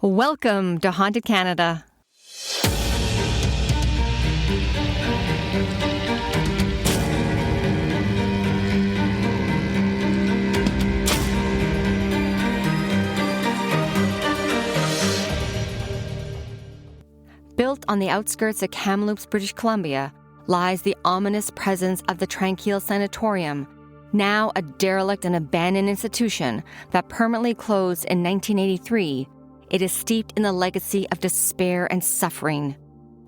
Welcome to Haunted Canada. Built on the outskirts of Kamloops, British Columbia, lies the ominous presence of the Tranquille Sanatorium, now a derelict and abandoned institution that permanently closed in 1983. It is steeped in the legacy of despair and suffering.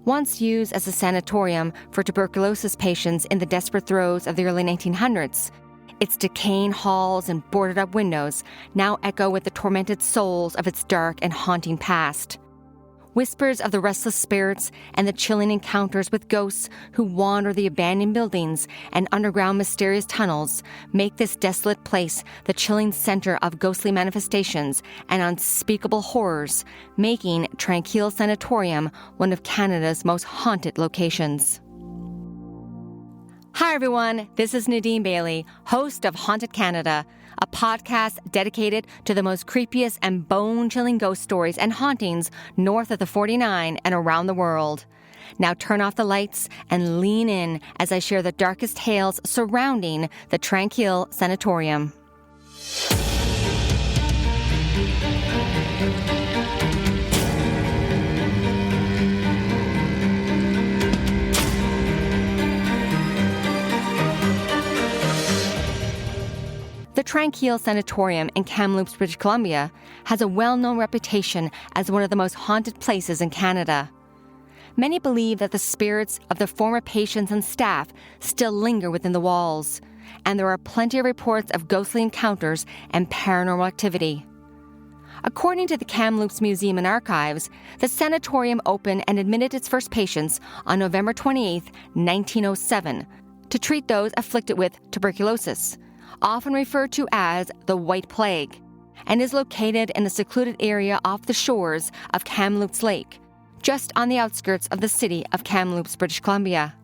Once used as a sanatorium for tuberculosis patients in the desperate throes of the early 1900s, its decaying halls and boarded-up windows now echo with the tormented souls of its dark and haunting past. Whispers of the restless spirits and the chilling encounters with ghosts who wander the abandoned buildings and underground mysterious tunnels make this desolate place the chilling center of ghostly manifestations and unspeakable horrors, making Tranquille Sanatorium one of Canada's most haunted locations. Hi everyone, this is Nadine Bailey, host of Haunted Canada, a podcast dedicated to the most creepiest and bone-chilling ghost stories and hauntings north of the 49 and around the world. Now turn off the lights and lean in as I share the darkest tales surrounding the Tranquille Sanatorium. The Tranquille Sanatorium in Kamloops, British Columbia, has a well-known reputation as one of the most haunted places in Canada. Many believe that the spirits of the former patients and staff still linger within the walls, and there are plenty of reports of ghostly encounters and paranormal activity. According to the Kamloops Museum and Archives, the sanatorium opened and admitted its first patients on November 28, 1907, to treat those afflicted with tuberculosis, often referred to as the White Plague, and is located in a secluded area off the shores of Kamloops Lake, just on the outskirts of the city of Kamloops, British Columbia.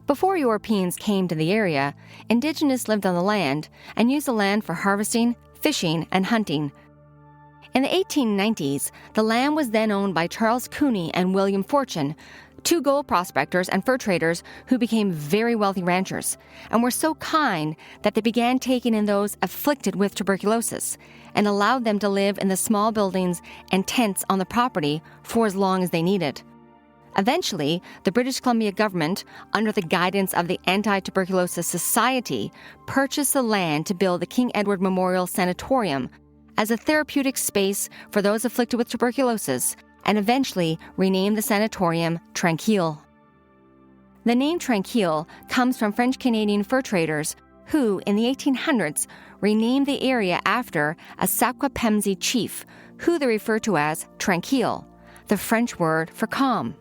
Before Europeans came to the area, Indigenous lived on the land and used the land for harvesting, fishing, and hunting. In the 1890s, the land was then owned by Charles Cooney and William Fortune, two gold prospectors and fur traders who became very wealthy ranchers and were so kind that they began taking in those afflicted with tuberculosis and allowed them to live in the small buildings and tents on the property for as long as they needed. Eventually, the British Columbia government, under the guidance of the Anti-Tuberculosis Society, purchased the land to build the King Edward Memorial Sanatorium as a therapeutic space for those afflicted with tuberculosis, and eventually renamed the sanatorium Tranquille. The name Tranquille comes from French-Canadian fur traders who, in the 1800s, renamed the area after a Saquapemzi chief, who they refer to as Tranquille, the French word for calm.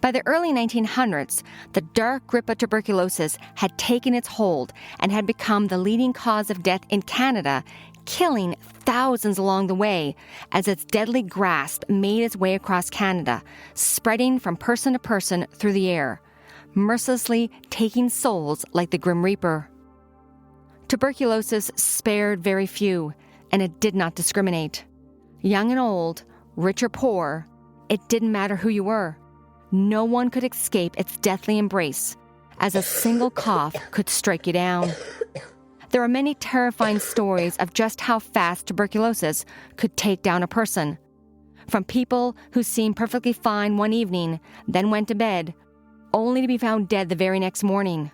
By the early 1900s, the dark grip of tuberculosis had taken its hold and had become the leading cause of death in Canada, killing thousands along the way as its deadly grasp made its way across Canada, spreading from person to person through the air, mercilessly taking souls like the Grim Reaper. Tuberculosis spared very few, and it did not discriminate. Young and old, rich or poor, it didn't matter who you were. No one could escape its deathly embrace, as a single cough could strike you down. There are many terrifying stories of just how fast tuberculosis could take down a person. From people who seemed perfectly fine one evening, then went to bed, only to be found dead the very next morning,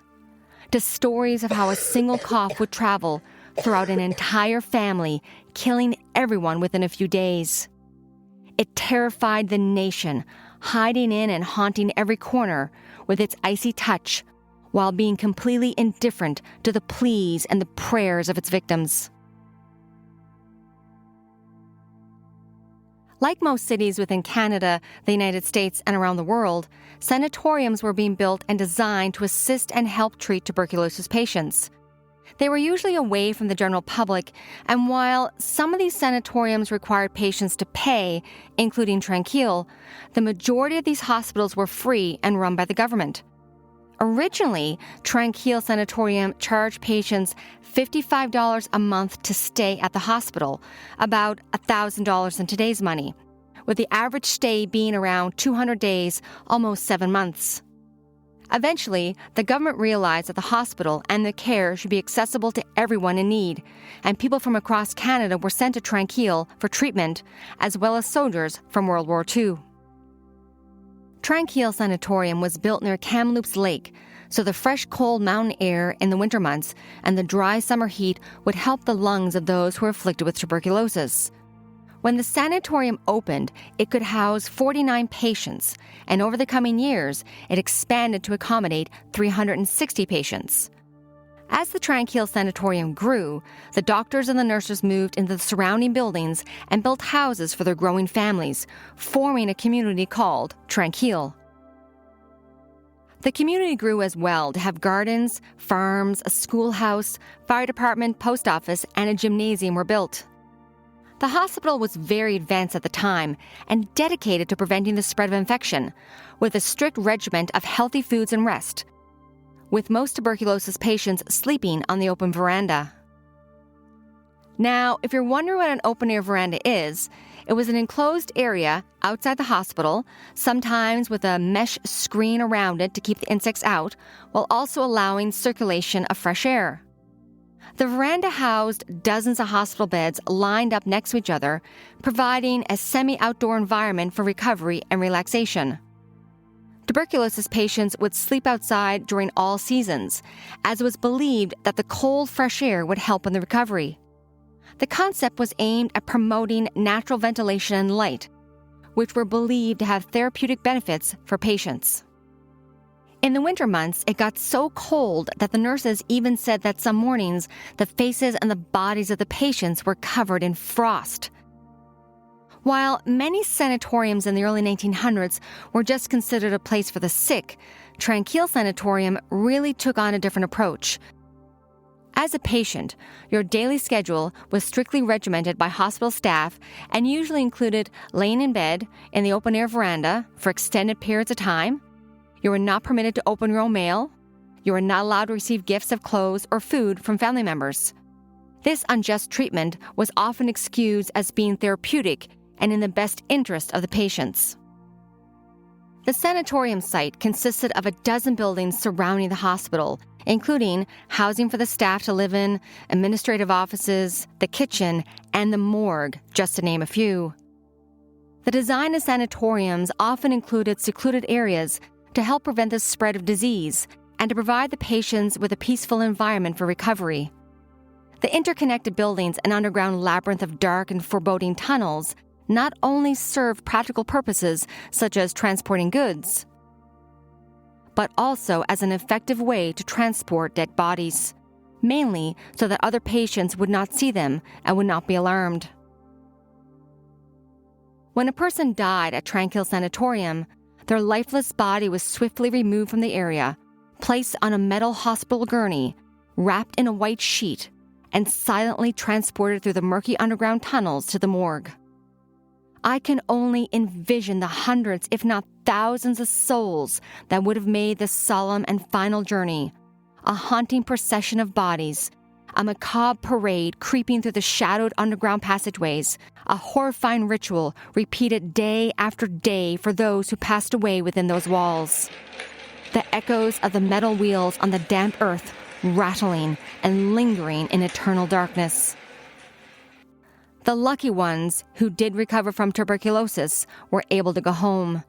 to stories of how a single cough would travel throughout an entire family, killing everyone within a few days. It terrified the nation, hiding in and haunting every corner with its icy touch, while being completely indifferent to the pleas and the prayers of its victims. Like most cities within Canada, the United States, and around the world, sanatoriums were being built and designed to assist and help treat tuberculosis patients. They were usually away from the general public, and while some of these sanatoriums required patients to pay, including Tranquille, the majority of these hospitals were free and run by the government. Originally, Tranquille Sanatorium charged patients $55 a month to stay at the hospital, about $1,000 in today's money, with the average stay being around 200 days, almost 7 months. Eventually, the government realized that the hospital and the care should be accessible to everyone in need, and people from across Canada were sent to Tranquille for treatment, as well as soldiers from World War II. Tranquille Sanatorium was built near Kamloops Lake, so the fresh, cold mountain air in the winter months and the dry summer heat would help the lungs of those who were afflicted with tuberculosis. When the sanatorium opened, it could house 49 patients, and over the coming years, it expanded to accommodate 360 patients. As the Tranquille Sanatorium grew, the doctors and the nurses moved into the surrounding buildings and built houses for their growing families, forming a community called Tranquille. The community grew as well to have gardens, farms, a schoolhouse, fire department, post office, and a gymnasium were built. The hospital was very advanced at the time and dedicated to preventing the spread of infection, with a strict regimen of healthy foods and rest, with most tuberculosis patients sleeping on the open veranda. Now, if you're wondering what an open-air veranda is, it was an enclosed area outside the hospital, sometimes with a mesh screen around it to keep the insects out, while also allowing circulation of fresh air. The veranda housed dozens of hospital beds lined up next to each other, providing a semi-outdoor environment for recovery and relaxation. Tuberculosis patients would sleep outside during all seasons, as it was believed that the cold, fresh air would help in the recovery. The concept was aimed at promoting natural ventilation and light, which were believed to have therapeutic benefits for patients. In the winter months, it got so cold that the nurses even said that some mornings, the faces and the bodies of the patients were covered in frost. While many sanatoriums in the early 1900s were just considered a place for the sick, Tranquille Sanatorium really took on a different approach. As a patient, your daily schedule was strictly regimented by hospital staff and usually included laying in bed in the open-air veranda for extended periods of time. You were not permitted to open your own mail. You were not allowed to receive gifts of clothes or food from family members. This unjust treatment was often excused as being therapeutic and in the best interest of the patients. The sanatorium site consisted of a dozen buildings surrounding the hospital, including housing for the staff to live in, administrative offices, the kitchen, and the morgue, just to name a few. The design of sanatoriums often included secluded areas to help prevent the spread of disease and to provide the patients with a peaceful environment for recovery. The interconnected buildings and underground labyrinth of dark and foreboding tunnels not only served practical purposes such as transporting goods, but also as an effective way to transport dead bodies, mainly so that other patients would not see them and would not be alarmed. When a person died at Tranquille Sanatorium, their lifeless body was swiftly removed from the area, placed on a metal hospital gurney, wrapped in a white sheet, and silently transported through the murky underground tunnels to the morgue. I can only envision the hundreds, if not thousands of souls that would have made this solemn and final journey, a haunting procession of bodies, a macabre parade creeping through the shadowed underground passageways, a horrifying ritual repeated day after day for those who passed away within those walls. The echoes of the metal wheels on the damp earth rattling and lingering in eternal darkness. The lucky ones who did recover from tuberculosis were able to go home.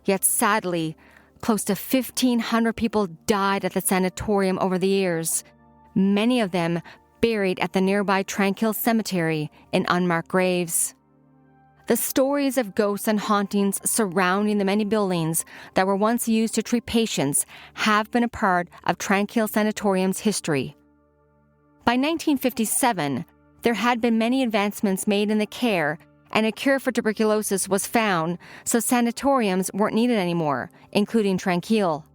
Yet sadly, close to 1,500 people died at the sanatorium over the years, many of them buried at the nearby Tranquille Cemetery in unmarked graves. The stories of ghosts and hauntings surrounding the many buildings that were once used to treat patients have been a part of Tranquille Sanatorium's history. By 1957, there had been many advancements made in the care, and a cure for tuberculosis was found, so sanatoriums weren't needed anymore, including Tranquille.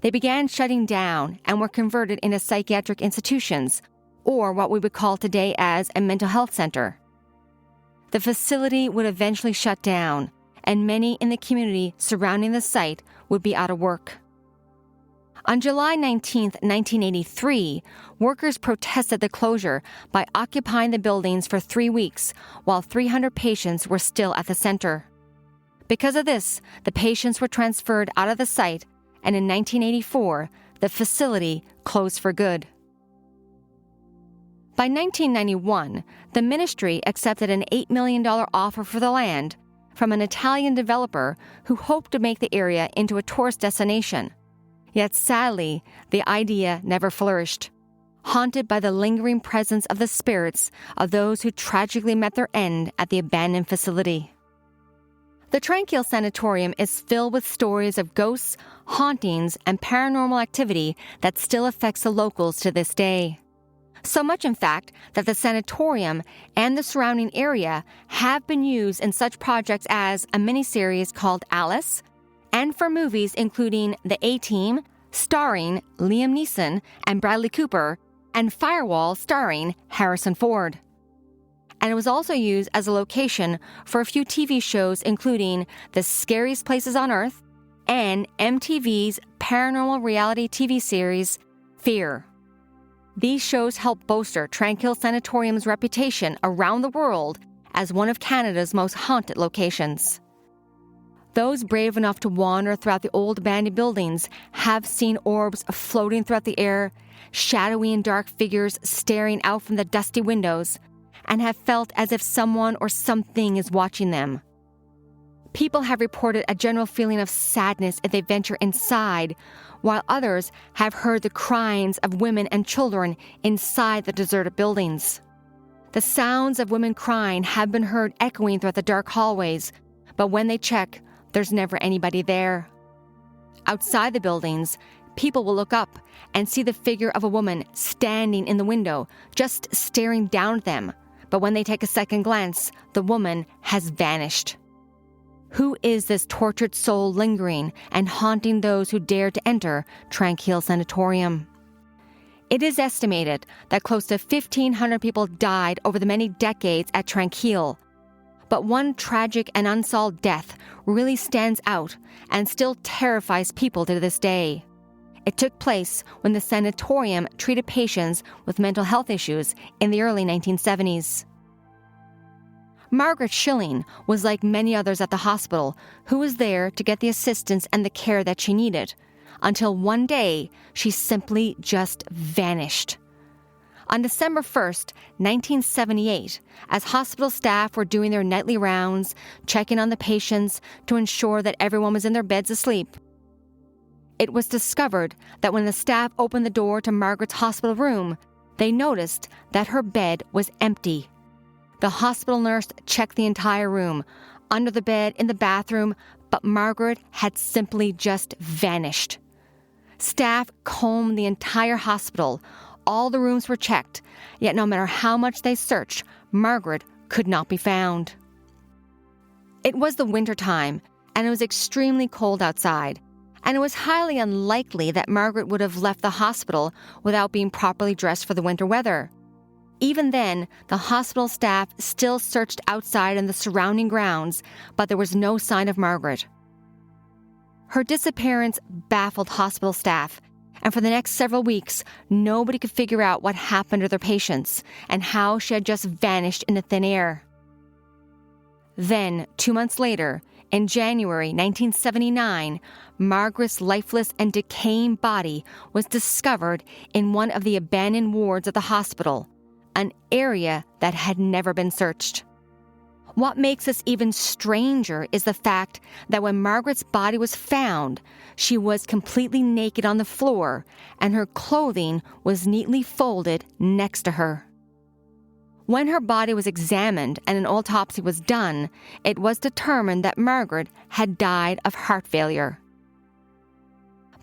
They began shutting down and were converted into psychiatric institutions, or what we would call today as a mental health center. The facility would eventually shut down, and many in the community surrounding the site would be out of work. On July 19, 1983, workers protested the closure by occupying the buildings for 3 weeks while 300 patients were still at the center. Because of this, the patients were transferred out of the site, and in 1984, the facility closed for good. By 1991, the ministry accepted an $8 million offer for the land from an Italian developer who hoped to make the area into a tourist destination. Yet sadly, the idea never flourished, haunted by the lingering presence of the spirits of those who tragically met their end at the abandoned facility. The Tranquille Sanatorium is filled with stories of ghosts, hauntings, and paranormal activity that still affects the locals to this day. So much, in fact, that the sanatorium and the surrounding area have been used in such projects as a miniseries called Alice, and for movies including The A-Team, starring Liam Neeson and Bradley Cooper, and Firewall, starring Harrison Ford. And it was also used as a location for a few TV shows including The Scariest Places on Earth and MTV's paranormal reality TV series, Fear. These shows help bolster Tranquille Sanatorium's reputation around the world as one of Canada's most haunted locations. Those brave enough to wander throughout the old abandoned buildings have seen orbs floating throughout the air, shadowy and dark figures staring out from the dusty windows, and have felt as if someone or something is watching them. People have reported a general feeling of sadness if they venture inside, while others have heard the cryings of women and children inside the deserted buildings. The sounds of women crying have been heard echoing throughout the dark hallways, but when they check, there's never anybody there. Outside the buildings, people will look up and see the figure of a woman standing in the window, just staring down at them, but when they take a second glance, the woman has vanished. Who is this tortured soul lingering and haunting those who dare to enter Tranquille Sanatorium? It is estimated that close to 1,500 people died over the many decades at Tranquille. But one tragic and unsolved death really stands out and still terrifies people to this day. It took place when the sanatorium treated patients with mental health issues in the early 1970s. Margaret Schilling was like many others at the hospital who was there to get the assistance and the care that she needed, until one day she simply just vanished. On December 1st, 1978, as hospital staff were doing their nightly rounds, checking on the patients to ensure that everyone was in their beds asleep, it was discovered that when the staff opened the door to Margaret's hospital room, they noticed that her bed was empty. The hospital nurse checked the entire room, under the bed, in the bathroom, but Margaret had simply just vanished. Staff combed the entire hospital. All the rooms were checked, yet no matter how much they searched, Margaret could not be found. It was the winter time, and it was extremely cold outside, and it was highly unlikely that Margaret would have left the hospital without being properly dressed for the winter weather. Even then, the hospital staff still searched outside in the surrounding grounds, but there was no sign of Margaret. Her disappearance baffled hospital staff, and for the next several weeks, nobody could figure out what happened to their patients and how she had just vanished into thin air. Then, 2 months later, in January 1979, Margaret's lifeless and decaying body was discovered in one of the abandoned wards of the hospital, an area that had never been searched. What makes this even stranger is the fact that when Margaret's body was found, she was completely naked on the floor, and her clothing was neatly folded next to her. When her body was examined and an autopsy was done, it was determined that Margaret had died of heart failure.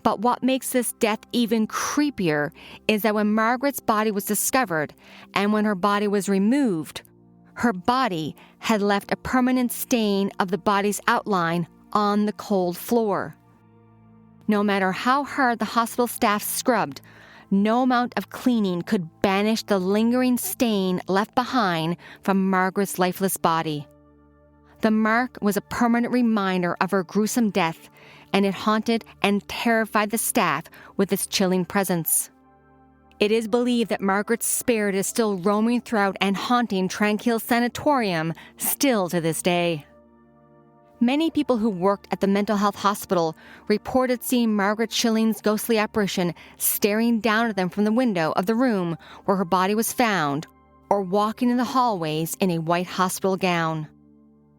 But what makes this death even creepier is that when Margaret's body was discovered and when her body was removed, her body had left a permanent stain of the body's outline on the cold floor. No matter how hard the hospital staff scrubbed, no amount of cleaning could banish the lingering stain left behind from Margaret's lifeless body. The mark was a permanent reminder of her gruesome death, and it haunted and terrified the staff with its chilling presence. It is believed that Margaret's spirit is still roaming throughout and haunting Tranquille Sanatorium still to this day. Many people who worked at the mental health hospital reported seeing Margaret Schilling's ghostly apparition staring down at them from the window of the room where her body was found, or walking in the hallways in a white hospital gown.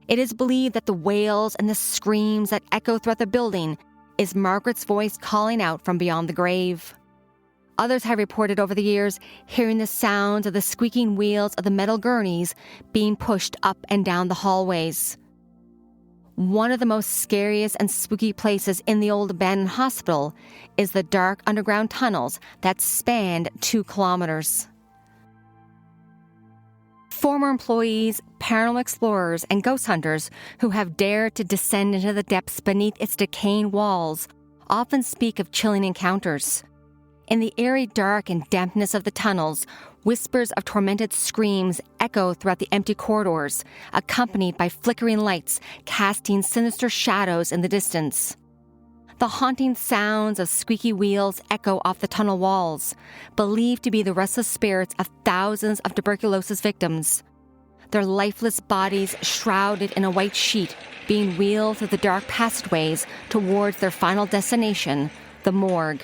It is believed that the wails and the screams that echo throughout the building is Margaret's voice calling out from beyond the grave. Others have reported over the years hearing the sounds of the squeaking wheels of the metal gurneys being pushed up and down the hallways. One of the most scariest and spooky places in the old abandoned hospital is the dark underground tunnels that spanned 2 kilometers. Former employees, paranormal explorers, and ghost hunters who have dared to descend into the depths beneath its decaying walls often speak of chilling encounters. In the eerie dark and dampness of the tunnels, whispers of tormented screams echo throughout the empty corridors, accompanied by flickering lights casting sinister shadows in the distance. The haunting sounds of squeaky wheels echo off the tunnel walls, believed to be the restless spirits of thousands of tuberculosis victims. Their lifeless bodies shrouded in a white sheet, being wheeled through the dark passageways towards their final destination, the morgue.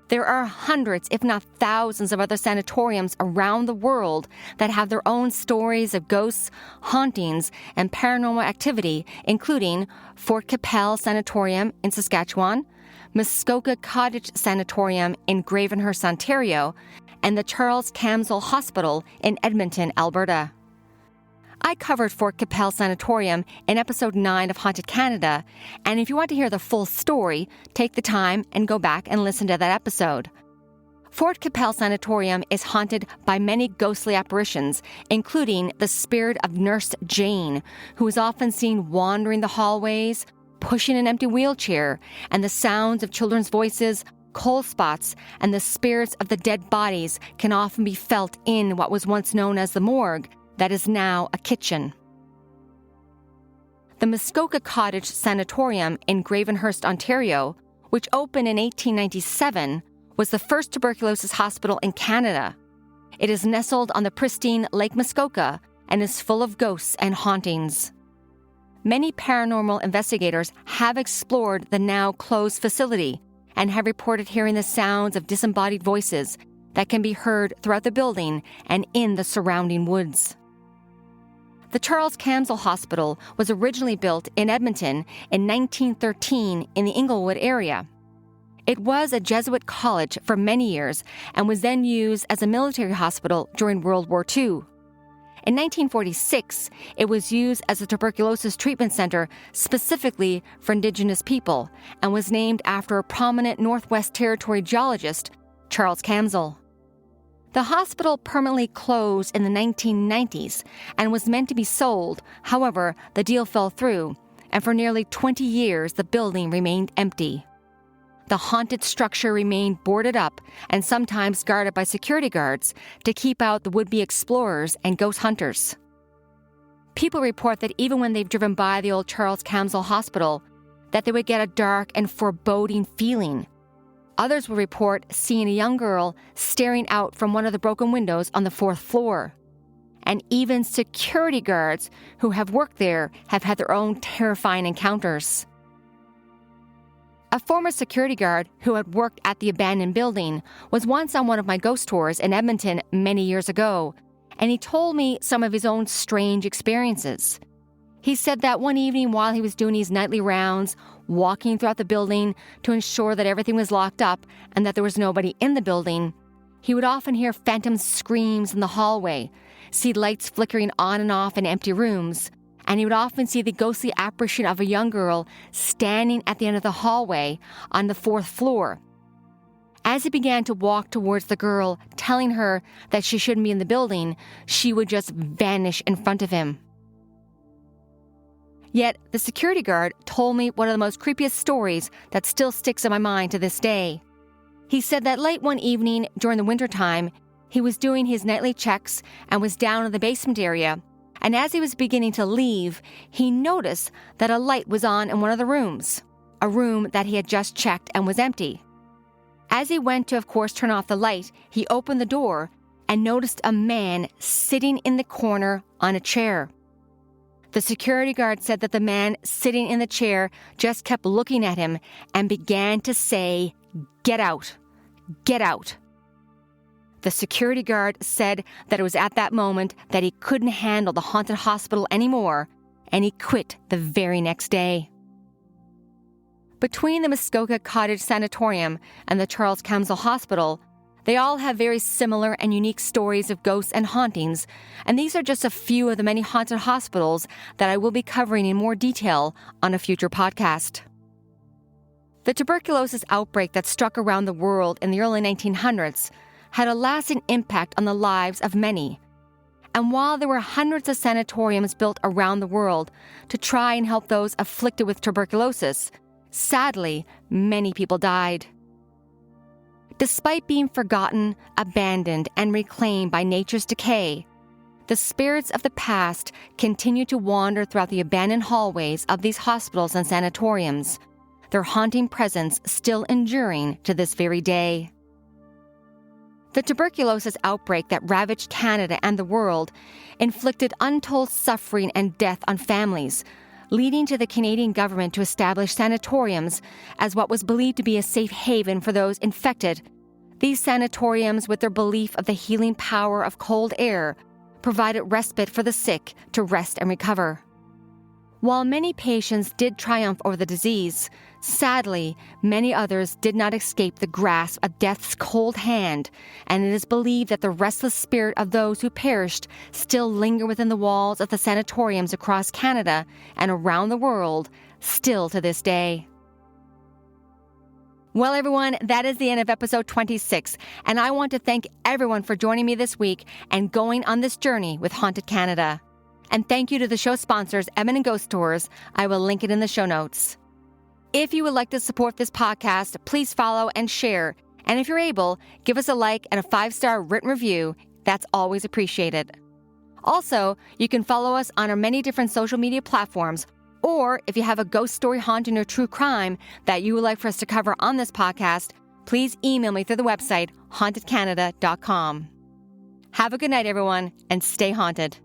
There are hundreds, if not thousands, of other sanatoriums around the world that have their own stories of ghosts, hauntings, and paranormal activity, including Fort Qu'Appelle Sanatorium in Saskatchewan, Muskoka Cottage Sanatorium in Gravenhurst, Ontario, and the Charles Camsell Hospital in Edmonton, Alberta. I covered Fort Qu'Appelle Sanatorium in episode 9 of Haunted Canada, and if you want to hear the full story, take the time and go back and listen to that episode. Fort Qu'Appelle Sanatorium is haunted by many ghostly apparitions, including the spirit of Nurse Jane, who is often seen wandering the hallways, pushing an empty wheelchair, and the sounds of children's voices, cold spots, and the spirits of the dead bodies can often be felt in what was once known as the morgue, that is now a kitchen. The Muskoka Cottage Sanatorium in Gravenhurst, Ontario, which opened in 1897, was the first tuberculosis hospital in Canada. It is nestled on the pristine Lake Muskoka and is full of ghosts and hauntings. Many paranormal investigators have explored the now closed facility and have reported hearing the sounds of disembodied voices that can be heard throughout the building and in the surrounding woods. The Charles Camsell Hospital was originally built in Edmonton in 1913 in the Inglewood area. It was a Jesuit college for many years and was then used as a military hospital during World War II. In 1946, it was used as a tuberculosis treatment center specifically for Indigenous people and was named after a prominent Northwest Territory geologist, Charles Camsell. The hospital permanently closed in the 1990s and was meant to be sold. However, the deal fell through, and for nearly 20 years the building remained empty. The haunted structure remained boarded up and sometimes guarded by security guards to keep out the would-be explorers and ghost hunters. People report that even when they've driven by the old Charles Camsell Hospital, that they would get a dark and foreboding feeling. Others will report seeing a young girl staring out from one of the broken windows on the 4th floor. And even security guards who have worked there have had their own terrifying encounters. A former security guard who had worked at the abandoned building was once on one of my ghost tours in Edmonton many years ago, and he told me some of his own strange experiences. He said that one evening while he was doing his nightly rounds, walking throughout the building to ensure that everything was locked up and that there was nobody in the building, he would often hear phantom screams in the hallway, see lights flickering on and off in empty rooms, and he would often see the ghostly apparition of a young girl standing at the end of the hallway on the 4th floor. As he began to walk towards the girl, telling her that she shouldn't be in the building, she would just vanish in front of him. Yet, the security guard told me one of the most creepiest stories that still sticks in my mind to this day. He said that late one evening during the wintertime, he was doing his nightly checks and was down in the basement area, and as he was beginning to leave, he noticed that a light was on in one of the rooms, a room that he had just checked and was empty. As he went to, of course, turn off the light, he opened the door and noticed a man sitting in the corner on a chair. The security guard said that the man sitting in the chair just kept looking at him and began to say, "Get out, get out." The security guard said that it was at that moment that he couldn't handle the haunted hospital anymore, and he quit the very next day. Between the Muskoka Cottage Sanatorium and the Charles Camsell Hospital, they all have very similar and unique stories of ghosts and hauntings, and these are just a few of the many haunted hospitals that I will be covering in more detail on a future podcast. The tuberculosis outbreak that struck around the world in the early 1900s had a lasting impact on the lives of many. And while there were hundreds of sanatoriums built around the world to try and help those afflicted with tuberculosis, sadly, many people died. Despite being forgotten, abandoned, and reclaimed by nature's decay, the spirits of the past continue to wander throughout the abandoned hallways of these hospitals and sanatoriums, their haunting presence still enduring to this very day. The tuberculosis outbreak that ravaged Canada and the world inflicted untold suffering and death on families, leading to the Canadian government to establish sanatoriums as what was believed to be a safe haven for those infected. These sanatoriums, with their belief of the healing power of cold air, provided respite for the sick to rest and recover. While many patients did triumph over the disease, sadly, many others did not escape the grasp of death's cold hand, and it is believed that the restless spirit of those who perished still linger within the walls of the sanatoriums across Canada and around the world, still to this day. Well, everyone, that is the end of episode 26, and I want to thank everyone for joining me this week and going on this journey with Haunted Canada. And thank you to the show sponsors, Edmonton Ghost Tours. I will link it in the show notes. If you would like to support this podcast, please follow and share. And if you're able, give us a like and a 5-star written review. That's always appreciated. Also, you can follow us on our many different social media platforms, or if you have a ghost story, haunting, or true crime that you would like for us to cover on this podcast, please email me through the website, hauntedcanada.com. Have a good night, everyone, and stay haunted.